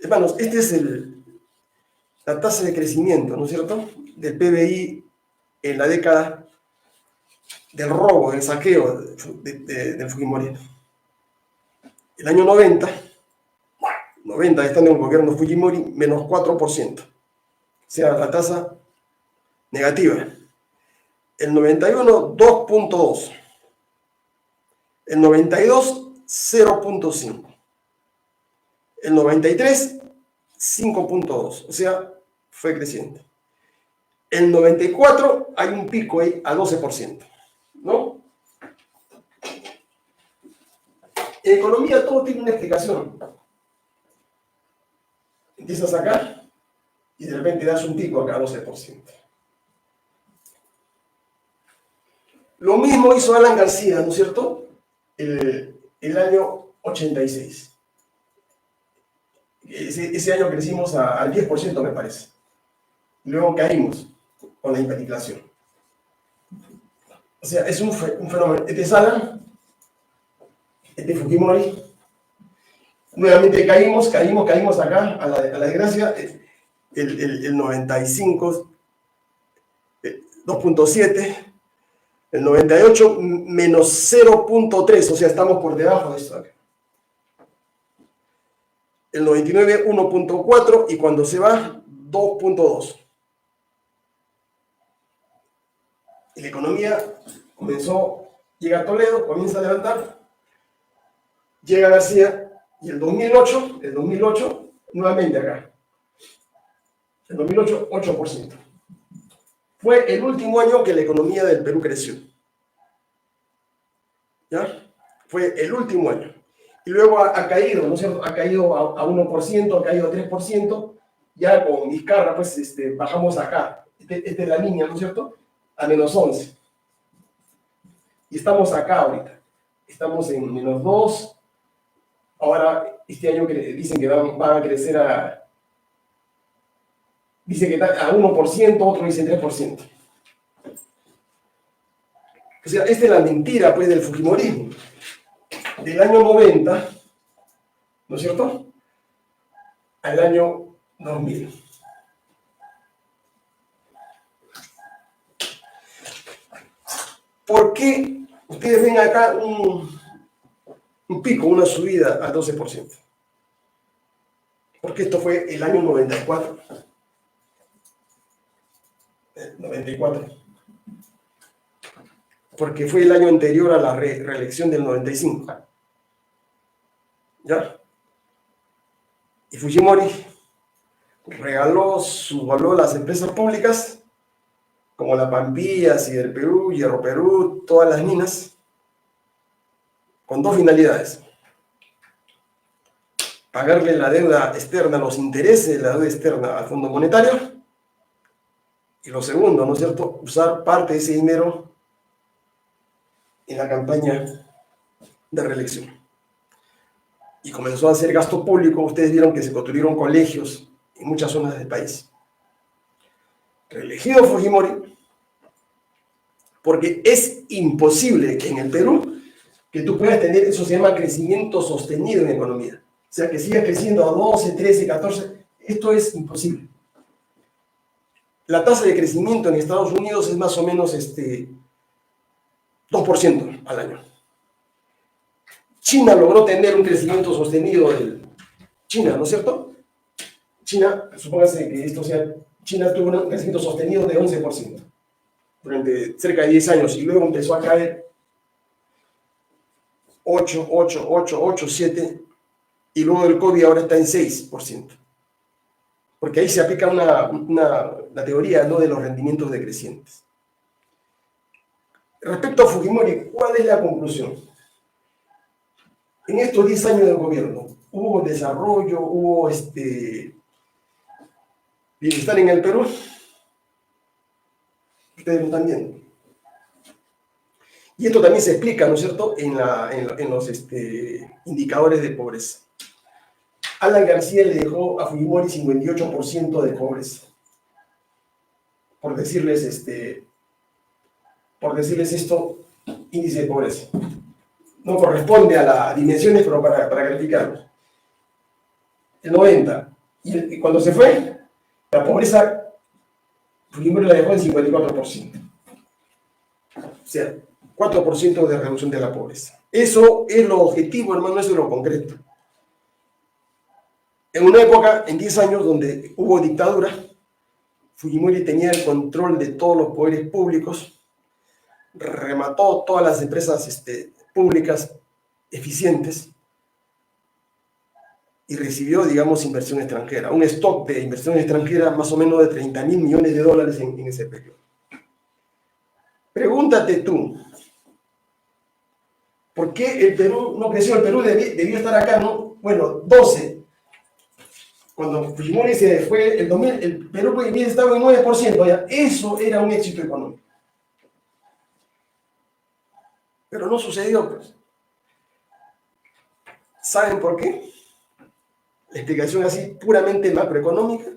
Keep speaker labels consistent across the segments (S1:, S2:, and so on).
S1: Hermanos, esta es la tasa de crecimiento, ¿no es cierto?, del PBI en la década del robo, del saqueo del Fujimori. El año 90, estando en el gobierno Fujimori, menos 4%. O sea, la tasa negativa. El 91, 2.2. El 92, 0.5. El 93, 5.2. O sea, fue creciente. El 94 hay un pico ahí a 12%, ¿no? En economía todo tiene una explicación. Empiezas acá y de repente das un pico acá a 12%. Lo mismo hizo Alan García, ¿no es cierto?, el año 86. Ese año crecimos al 10%, me parece. Luego caímos con la hiperinflación. O sea, es un fenómeno. Este es Alan, este es Fujimori. Nuevamente caímos acá a la desgracia. El 95, 2.7. El 98, menos 0.3. O sea, estamos por debajo de esto acá. El 99, 1.4. Y cuando se va, 2.2. Y la economía llega a Toledo, comienza a levantar, llega a García, y el 2008, nuevamente acá. El 2008, 8%. Fue el último año que la economía del Perú creció. ¿Ya? Fue el último año. Y luego ha caído, ¿no es cierto? Ha caído a 1%, ha caído a 3%. Ya con Vizcarra, pues bajamos acá. Esta es la línea, ¿no es cierto?, a menos 11. Y estamos acá ahorita. Estamos en menos 2. Ahora, este año dicen que van a crecer dice que a 1%, otro dice 3%. O sea, esta es la mentira, pues, del fujimorismo. Del año 90, ¿no es cierto?, al año 2000. ¿Por qué ustedes ven acá un pico, una subida al 12%? Porque esto fue el año 94. 94. Porque fue el año anterior a la reelección del 95. ¿Ya? Y Fujimori subvaló las empresas públicas, como la Pampilla, Sider Perú, Hierro Perú, todas las minas, con dos finalidades: pagarle la deuda externa, los intereses de la deuda externa al Fondo Monetario, y lo segundo, ¿no es cierto?, usar parte de ese dinero en la campaña de reelección. Y comenzó a hacer gasto público. Ustedes vieron que se construyeron colegios en muchas zonas del país. Reelegido Fujimori, porque es imposible que en el Perú que tú puedas tener, eso se llama crecimiento sostenido en economía. O sea, que sigas creciendo a 12, 13, 14, esto es imposible. La tasa de crecimiento en Estados Unidos es más o menos 2% al año. China logró tener un crecimiento sostenido China, ¿no es cierto? China, supóngase que esto sea, China tuvo un crecimiento sostenido de 11% durante cerca de 10 años, y luego empezó a caer 8, 7, y luego del COVID ahora está en 6%. Porque ahí se aplica la teoría, ¿no?, de los rendimientos decrecientes. Respecto a Fujimori, ¿cuál es la conclusión? En estos 10 años de gobierno, ¿hubo desarrollo, hubo bienestar en el Perú? Ustedes lo están viendo. Y esto también se explica, ¿no es cierto?, en los indicadores de pobreza. Alan García le dejó a Fujimori 58% de pobreza. Por decirles esto, índice de pobreza. No corresponde a las dimensiones, pero para calificarlo. el 90. Y cuando se fue, la pobreza, Fujimori la dejó en 54%. O sea, 4% de reducción de la pobreza. Eso es lo objetivo, hermano, eso es lo concreto. En una época, en 10 años, donde hubo dictadura, Fujimori tenía el control de todos los poderes públicos, remató todas las empresas públicas eficientes y recibió, digamos, inversión extranjera, un stock de inversión extranjera más o menos de 30.000 millones de dólares en ese periodo. Pregúntate tú, ¿por qué el Perú no creció? El Perú debió estar acá, ¿no? Bueno, 12. Cuando Fujimori se fue, el 2000, el Perú había estado en 9%, ya. Eso era un éxito económico. Pero no sucedió, pues. ¿Saben por qué? La explicación así puramente macroeconómica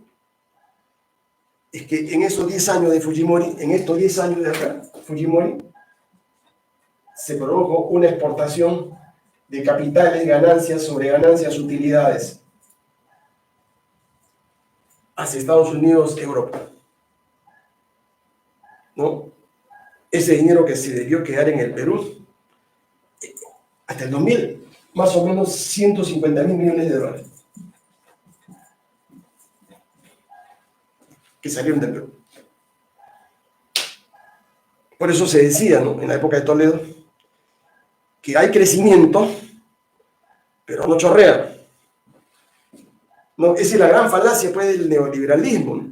S1: es que en esos 10 años de Fujimori, en estos 10 años de acá, Fujimori, se produjo una exportación de capitales, ganancias, sobre ganancias, utilidades hacia Estados Unidos, Europa. ¿No? Ese dinero que se debió quedar en el Perú, hasta el 2000, más o menos 150.000 millones de dólares que salieron del Perú. Por eso se decía, ¿no?, en la época de Toledo, que hay crecimiento, pero no chorrea. No, esa es la gran falacia, pues, del neoliberalismo, ¿no?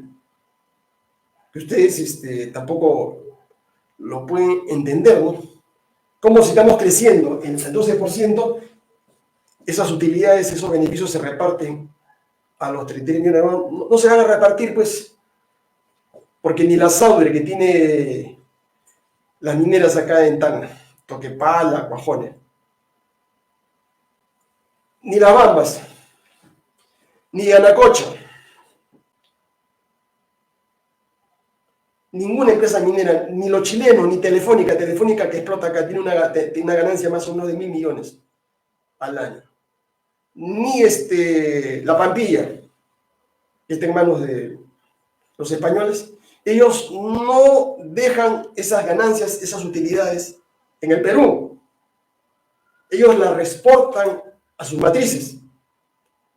S1: Que ustedes tampoco lo pueden entender, ¿no? Como si estamos creciendo en el 12%, esas utilidades, esos beneficios se reparten a los 33 millones de hermanos. No se van a repartir, pues, porque ni la Saudre, que tiene las mineras acá en Tacna, Toquepala, Cuajones, ni las Bambas, ni Anacocha, ninguna empresa minera, ni los chilenos, ni Telefónica que explota acá, tiene una ganancia más o menos de 1.000 millones al año. Ni La Pampilla, que está en manos de los españoles, ellos no dejan esas ganancias, esas utilidades en el Perú. Ellos las reexportan a sus matrices.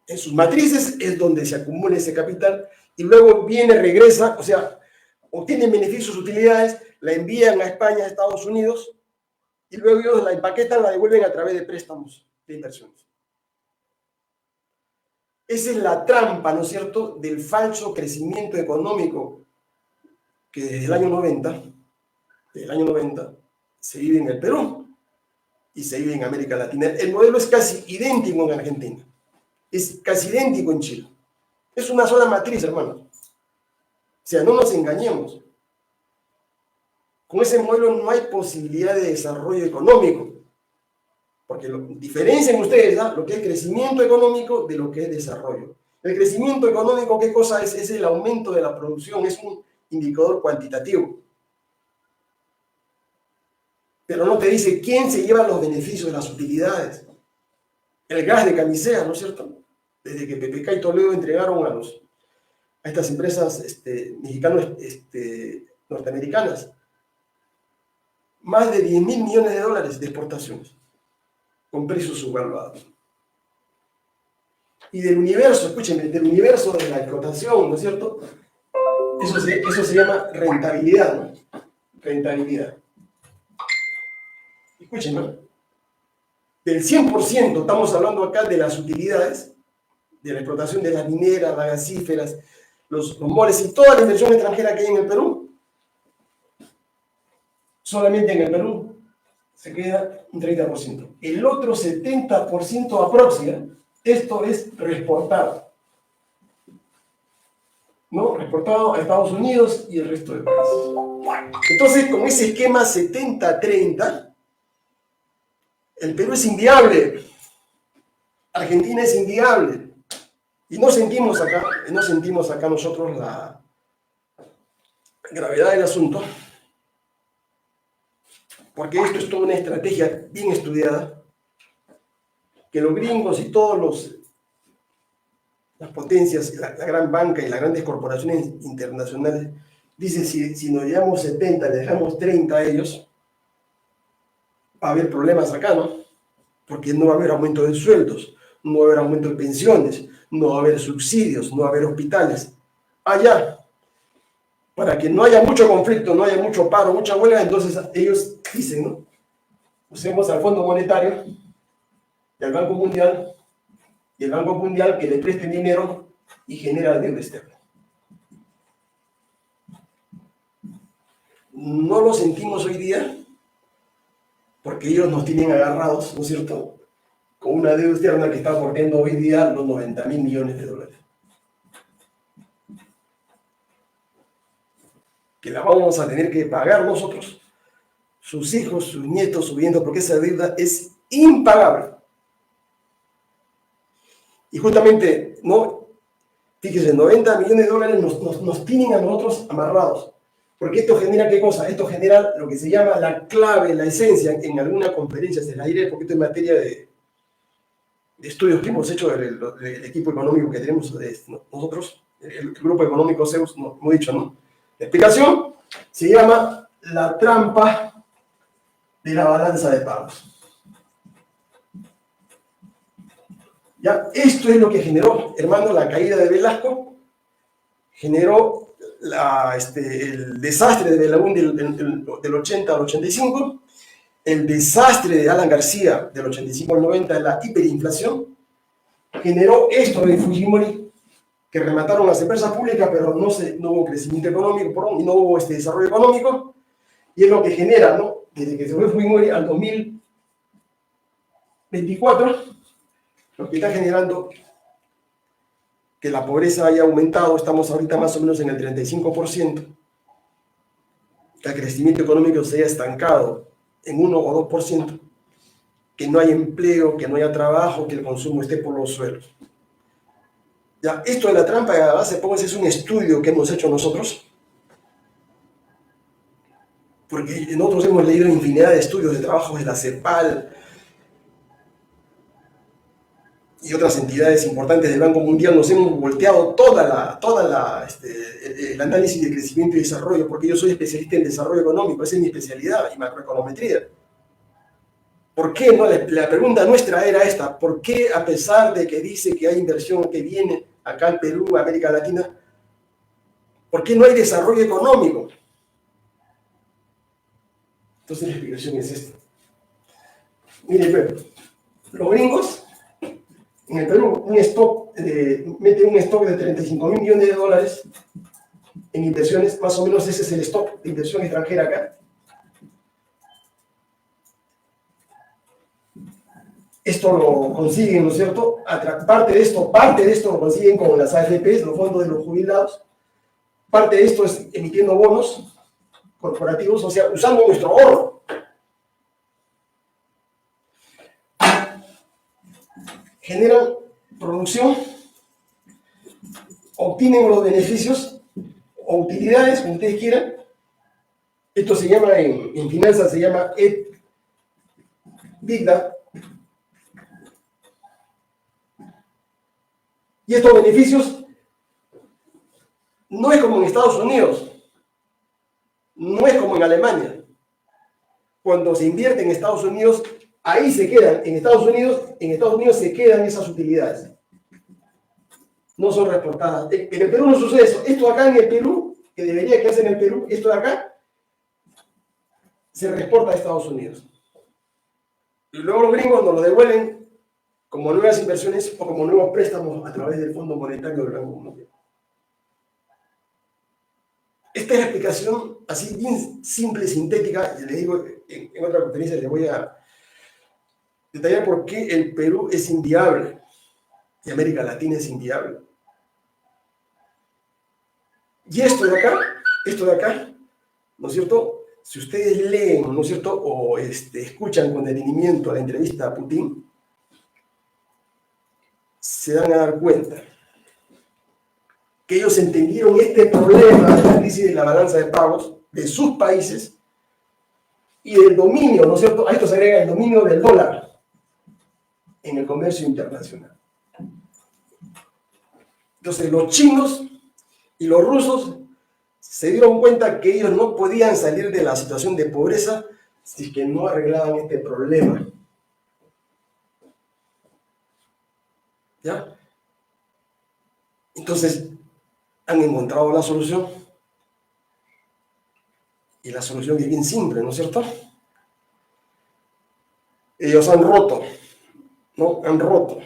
S1: En sus matrices es donde se acumula ese capital y luego viene, regresa, o sea, obtienen beneficios, utilidades, la envían a España, a Estados Unidos, y luego ellos la empaquetan, la devuelven a través de préstamos de inversiones. Esa es la trampa, ¿no es cierto?, del falso crecimiento económico que desde el año 90 se vive en el Perú y se vive en América Latina. El modelo es casi idéntico en Argentina, es casi idéntico en Chile. Es una sola matriz, hermano. O sea, no nos engañemos. Con ese modelo no hay posibilidad de desarrollo económico, porque diferencian ustedes, ¿no?, lo que es crecimiento económico de lo que es desarrollo. El crecimiento económico, ¿qué cosa es? Es el aumento de la producción, es un indicador cuantitativo. Pero no te dice quién se lleva los beneficios de las utilidades. El gas de Camisea, ¿no es cierto? Desde que PPK y Toledo entregaron a estas empresas mexicanas, norteamericanas, más de 10.000 millones de dólares de exportaciones, con precios subvaluados. Y del universo, escúchenme, del universo de la explotación, ¿no es cierto? Eso se llama rentabilidad, ¿no? Rentabilidad. Escúchenme, del 100%, estamos hablando acá de las utilidades, de la explotación de las mineras, las gasíferas, los moles y toda la inversión extranjera que hay en el Perú. Solamente en el Perú se queda un 30%. El otro 70% aproxima, esto es reexportado, ¿no? Reexportado a Estados Unidos y el resto de países. Entonces, con ese esquema 70-30, el Perú es inviable, Argentina es inviable. Y no sentimos acá nosotros la gravedad del asunto, porque esto es toda una estrategia bien estudiada, que los gringos y todos los las potencias, la gran banca y las grandes corporaciones internacionales, dicen si nos llevamos 70, le dejamos 30 a ellos, va a haber problemas acá, ¿no? Porque no va a haber aumento de sueldos, no va a haber aumento de pensiones, no va a haber subsidios, no va a haber hospitales. Allá, para que no haya mucho conflicto, no haya mucho paro, mucha huelga, entonces ellos dicen, ¿no? Usemos al Fondo Monetario y al Banco Mundial, y el Banco Mundial que le preste dinero y genera deuda externa. No lo sentimos hoy día porque ellos nos tienen agarrados, ¿no es cierto?, con una deuda externa que está bordeando hoy día los 90.000 millones de dólares. Que la vamos a tener que pagar nosotros, sus hijos, sus nietos, subiendo, porque esa deuda es impagable. Y justamente, ¿no? Fíjense, 90 millones de dólares nos tienen a nosotros amarrados. Porque esto genera, ¿qué cosa? Esto genera lo que se llama la clave, la esencia. En alguna conferencia se la diré, porque esto es materia de estudios que hemos hecho del equipo económico que tenemos nosotros, el grupo económico Zeus, no, hemos dicho, ¿no? La explicación se llama la trampa de la balanza de pagos. ¿Ya? Esto es lo que generó, hermano, la caída de Velasco, generó el desastre de Belaún del 80 al 85, el desastre de Alan García del 85 al 90, la hiperinflación, generó esto de Fujimori, que remataron las empresas públicas, pero no hubo crecimiento económico, no hubo desarrollo económico, y es lo que genera, ¿no? Desde que se fue Fujimori al 2024, lo que está generando que la pobreza haya aumentado, estamos ahorita más o menos en el 35%, que el crecimiento económico se haya estancado en 1 o 2%, que no hay empleo, que no haya trabajo, que el consumo esté por los suelos. Ya, esto de la trampa de la base de pagos es un estudio que hemos hecho nosotros, porque nosotros hemos leído infinidad de estudios de trabajos de la CEPAL y otras entidades importantes del Banco Mundial. Nos hemos volteado el análisis de crecimiento y desarrollo, porque yo soy especialista en desarrollo económico, esa es mi especialidad, y macroeconometría. ¿Por qué no? La pregunta nuestra era esta: ¿por qué, a pesar de que dice que hay inversión que viene acá al Perú, a América Latina, por qué no hay desarrollo económico? Entonces la explicación es esta. Miren, los gringos en el Perú meten un stock de 35.000 millones de dólares en inversiones, más o menos ese es el stock de inversión extranjera acá. Esto lo consiguen, ¿no es cierto? Parte de esto lo consiguen con las AFPs, los fondos de los jubilados. Parte de esto es emitiendo bonos corporativos, o sea, usando nuestro ahorro. Generan producción, obtienen los beneficios o utilidades, como ustedes quieran. Esto se llama, en finanzas se llama EBITDA. Y estos beneficios no es como en Estados Unidos, no es como en Alemania. Cuando se invierte en Estados Unidos, ahí se quedan. En Estados Unidos se quedan esas utilidades. No son reportadas. En el Perú no sucede eso. Esto acá en el Perú, que debería quedarse en el Perú, esto de acá, se reporta a Estados Unidos. Y luego los gringos nos lo devuelven como nuevas inversiones o como nuevos préstamos a través del Fondo Monetario del Banco Mundial. Esta es la explicación así bien simple, sintética. Les digo, en otra conferencia les voy a detallar por qué el Perú es inviable y América Latina es inviable. Y esto de acá, ¿no es cierto? Si ustedes leen, ¿no es cierto? O escuchan con detenimiento la entrevista a Putin, se van a dar cuenta que ellos entendieron este problema de la crisis de la balanza de pagos de sus países y del dominio, ¿no es cierto? A esto se agrega el dominio del dólar en el comercio internacional. Entonces los chinos y los rusos se dieron cuenta que ellos no podían salir de la situación de pobreza si es que no arreglaban este problema. ¿Ya? Entonces han encontrado la solución. Y la solución es bien simple, ¿no es cierto? Ellos han roto, ¿no? Han roto.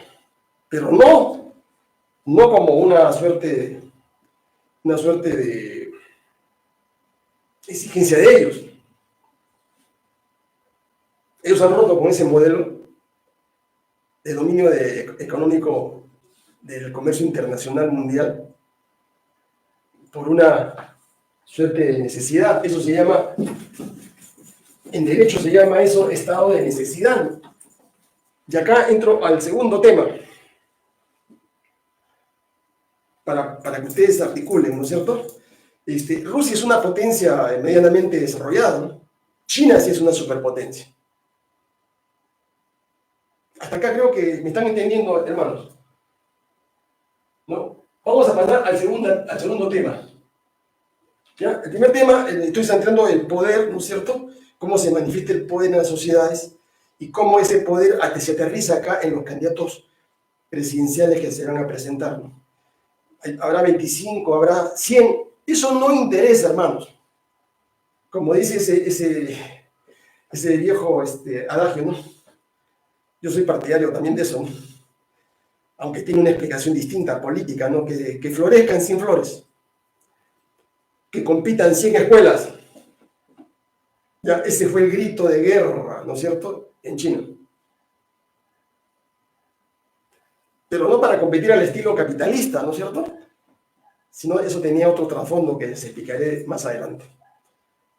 S1: Pero no como una suerte de exigencia de ellos. Ellos han roto con ese modelo de dominio económico del comercio internacional mundial por una suerte de necesidad. Eso se llama, en derecho se llama eso estado de necesidad. Y acá entro al segundo tema, para que ustedes articulen, ¿no es cierto? Rusia es una potencia medianamente desarrollada, ¿no? China sí es una superpotencia. Hasta acá creo que me están entendiendo, hermanos, ¿no? Vamos a pasar al segundo tema. ¿Ya? El primer tema, estoy centrando el poder, ¿no es cierto? Cómo se manifiesta el poder en las sociedades y cómo ese poder se aterriza acá en los candidatos presidenciales que se van a presentar, ¿no? Habrá 25, habrá 100. Eso no interesa, hermanos. Como dice ese viejo adagio, ¿no? Yo soy partidario también de eso, ¿no? Aunque tiene una explicación distinta, política, ¿no? Que florezcan 100 flores, que compitan 100 escuelas. Ya, ese fue el grito de guerra, ¿no es cierto?, en China. Pero no para competir al estilo capitalista, ¿no es cierto?, sino eso tenía otro trasfondo que les explicaré más adelante.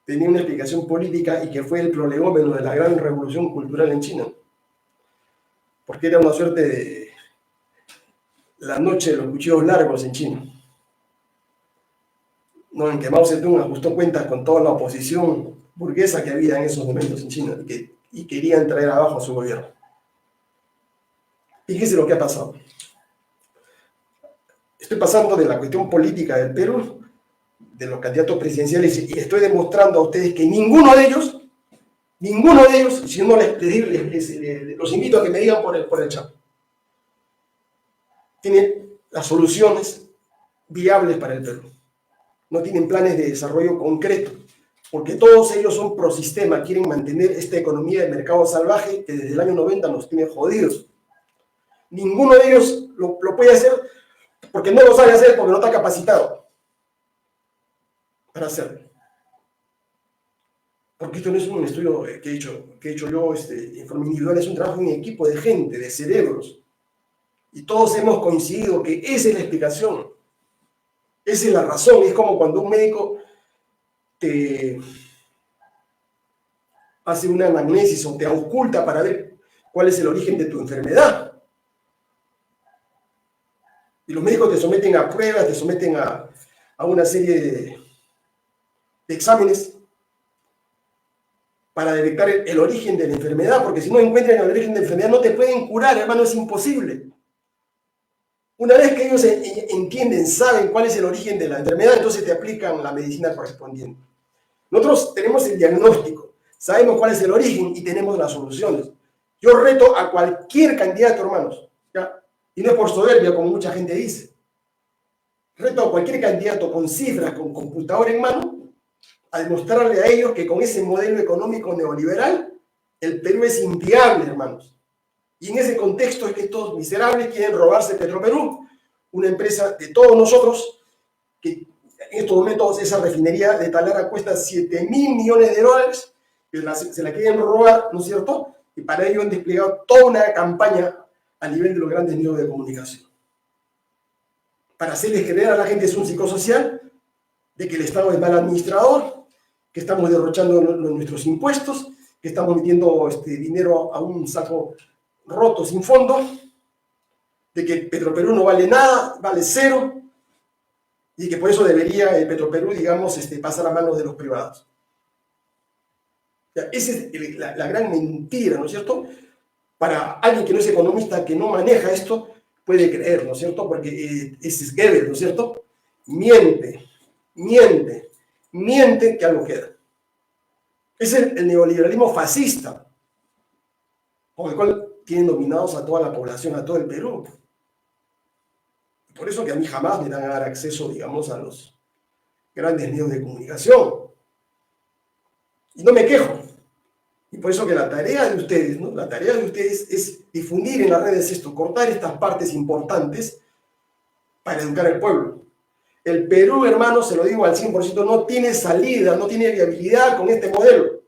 S1: Tenía una explicación política y que fue el prolegómeno de la gran revolución cultural en China. Porque era una suerte de la noche de los cuchillos largos en China, ¿no? En que Mao Zedong ajustó cuentas con toda la oposición burguesa que había en esos momentos en China y querían traer abajo a su gobierno. Fíjese lo que ha pasado. Estoy pasando de la cuestión política del Perú, de los candidatos presidenciales, y estoy demostrando a ustedes que ninguno de ellos, si no los invito a que me digan por el chat, tienen las soluciones viables para el Perú. No tienen planes de desarrollo concreto, porque todos ellos son prosistema, quieren mantener esta economía de mercado salvaje que desde el año 90 nos tiene jodidos. Ninguno de ellos lo puede hacer porque no lo sabe hacer, porque no está capacitado para hacerlo. Porque esto no es un estudio que he hecho yo en forma individual, es un trabajo en equipo de gente, de cerebros. Y todos hemos coincidido que esa es la explicación. Esa es la razón. Es como cuando un médico te hace una anamnesis o te ausculta para ver cuál es el origen de tu enfermedad. Y los médicos te someten a pruebas, te someten a una serie de exámenes para detectar el origen de la enfermedad, porque si no encuentran el origen de la enfermedad no te pueden curar, hermano, es imposible. Una vez que ellos entienden, saben cuál es el origen de la enfermedad, entonces te aplican la medicina correspondiente. Nosotros tenemos el diagnóstico, sabemos cuál es el origen y tenemos las soluciones. Yo reto a cualquier candidato, hermanos, ¿ya? Y no es por soberbia, como mucha gente dice. Reto a cualquier candidato con cifras, con computadora en mano, a demostrarle a ellos que con ese modelo económico neoliberal, el Perú es inviable, hermanos. Y en ese contexto es que estos miserables quieren robarse Petroperú, una empresa de todos nosotros, que en estos momentos esa refinería de Talara cuesta $7.000 millones, que se la quieren robar, ¿no es cierto? Y para ello han desplegado toda una campaña a nivel de los grandes medios de comunicación, para hacerles creer a la gente es un psicosocial, de que el Estado es mal administrador, que estamos derrochando nuestros impuestos, que estamos metiendo dinero a un saco roto sin fondo, de que Petroperú no vale nada, vale cero, y que por eso debería Petroperú, digamos, pasar a manos de los privados. Esa es la gran mentira, ¿no es cierto? Para alguien que no es economista, que no maneja esto, puede creer, ¿no es cierto? Porque es Goebbels, ¿no es cierto? Miente, miente, miente que algo queda. Es el neoliberalismo fascista, con el cual tienen dominados a toda la población, a todo el Perú. Por eso que a mí jamás me dan a dar acceso, digamos, a los grandes medios de comunicación. Y no me quejo. Y por eso que la tarea de ustedes, ¿no? La tarea de ustedes es difundir en las redes esto, cortar estas partes importantes para educar al pueblo. El Perú, hermano, se lo digo al 100%, no tiene salida, no tiene viabilidad con este modelo.